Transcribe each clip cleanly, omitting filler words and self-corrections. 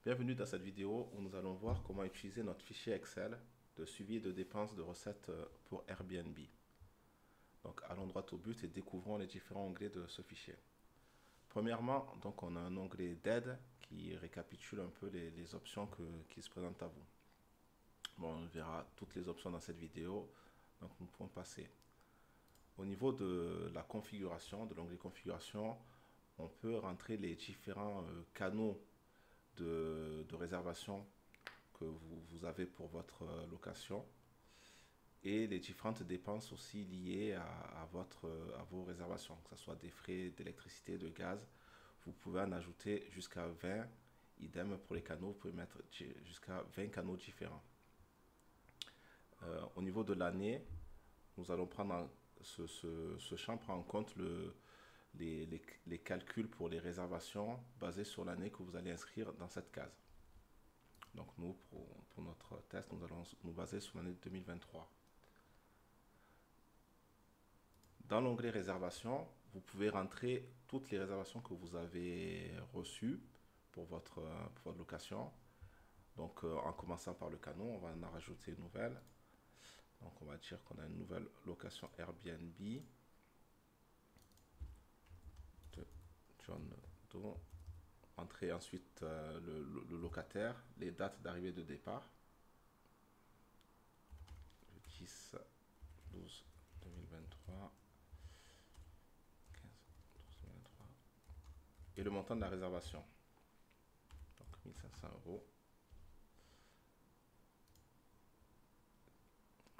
Bienvenue dans cette vidéo où nous allons voir comment utiliser notre fichier Excel de suivi de dépenses de recettes pour Airbnb. Donc allons droit au but et découvrons les différents onglets de ce fichier. Premièrement, donc on a un onglet d'aide qui récapitule un peu les options qui se présentent à vous. Bon, on verra toutes les options dans cette vidéo, donc nous pouvons passer. Au niveau de la configuration, de l'onglet configuration, on peut rentrer les différents canaux de réservation que vous avez pour votre location et les différentes dépenses aussi liées à vos réservations, que ce soit des frais d'électricité, de gaz. Vous pouvez en ajouter jusqu'à 20. Idem pour les canaux, vous pouvez mettre jusqu'à 20 canaux différents. Au niveau de l'année, nous allons prendre ce champ prend en compte les calculs pour les réservations basés sur l'année que vous allez inscrire dans cette case. Donc nous, pour notre test, nous allons nous baser sur l'année 2023. Dans l'onglet réservation, vous pouvez rentrer toutes les réservations que vous avez reçues pour votre location. Donc en commençant par le canot, on va en rajouter une nouvelle. Donc on va dire qu'on a une nouvelle location Airbnb de John Doe. Entrer ensuite le locataire, les dates d'arrivée de départ. Le 10, 12, 2023. 15, 12, 2023. Et le montant de la réservation. Donc 1500 euros.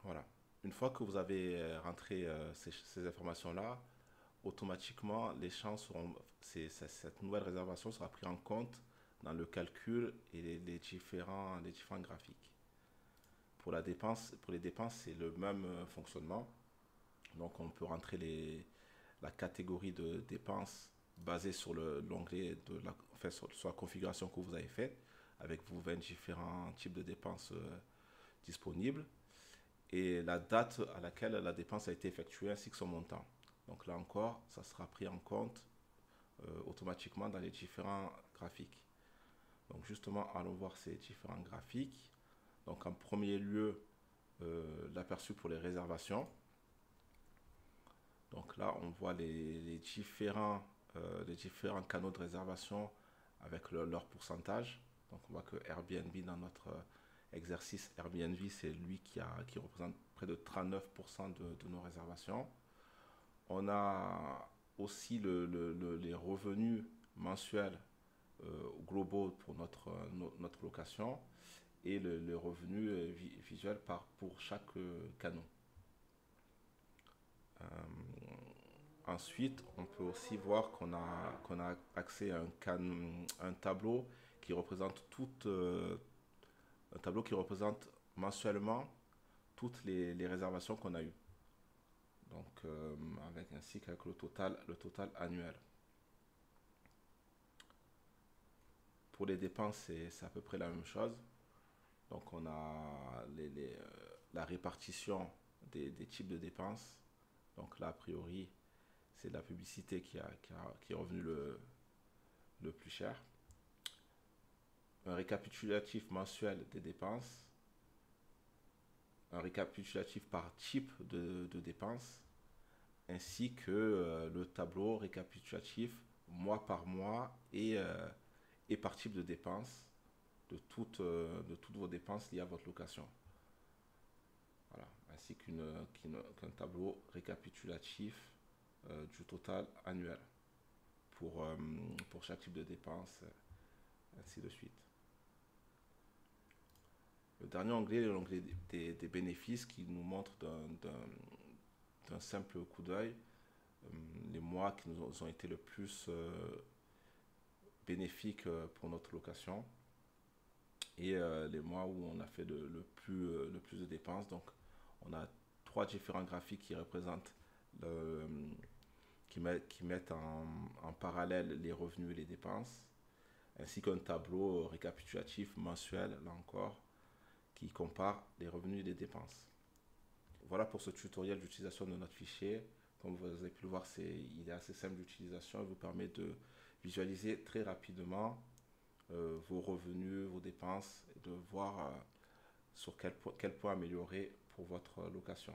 Voilà. Une fois que vous avez rentré ces informations-là, automatiquement, les champs seront, cette nouvelle réservation sera prise en compte dans le calcul et les différents graphiques. Pour les dépenses, c'est le même fonctionnement. Donc, on peut rentrer la catégorie de dépenses basée sur l'onglet sur la configuration que vous avez faite, avec vos 20 différents types de dépenses disponibles, et la date à laquelle la dépense a été effectuée ainsi que son montant. Donc là encore, ça sera pris en compte automatiquement dans les différents graphiques. Donc justement, allons voir ces différents graphiques. Donc en premier lieu, l'aperçu pour les réservations. Donc là, on voit les différents canaux de réservation avec leur pourcentage. Donc on voit que Airbnb, dans notre exercice Airbnb, c'est lui qui représente près de 39% de nos réservations. On a aussi les revenus mensuels globaux pour notre location et le revenu visuel pour chaque canot. Ensuite, on peut aussi voir qu'on a accès à un tableau qui représente mensuellement toutes les réservations qu'on a eues. Donc, ainsi qu'avec le total annuel. Pour les dépenses, c'est à peu près la même chose. Donc, on a la répartition des types de dépenses. Donc là, a priori, c'est la publicité qui est revenu le plus cher. Un récapitulatif mensuel des dépenses. Un récapitulatif par type de dépenses, ainsi que le tableau récapitulatif mois par mois et par type de dépenses de toutes vos dépenses liées à votre location. Voilà, ainsi qu'un tableau récapitulatif du total annuel pour chaque type de dépense, ainsi de suite. Le dernier onglet est l'onglet des bénéfices qui nous montre d'un simple coup d'œil les mois qui nous ont été le plus bénéfiques pour notre location et les mois où on a fait le plus de dépenses. Donc, on a trois différents graphiques qui représentent qui mettent en parallèle les revenus et les dépenses, ainsi qu'un tableau récapitulatif mensuel, là encore, qui compare les revenus et les dépenses. Voilà pour ce tutoriel d'utilisation de notre fichier. Comme vous avez pu le voir, il est assez simple d'utilisation et vous permet de visualiser très rapidement vos revenus, vos dépenses, et de voir sur quel point améliorer pour votre location.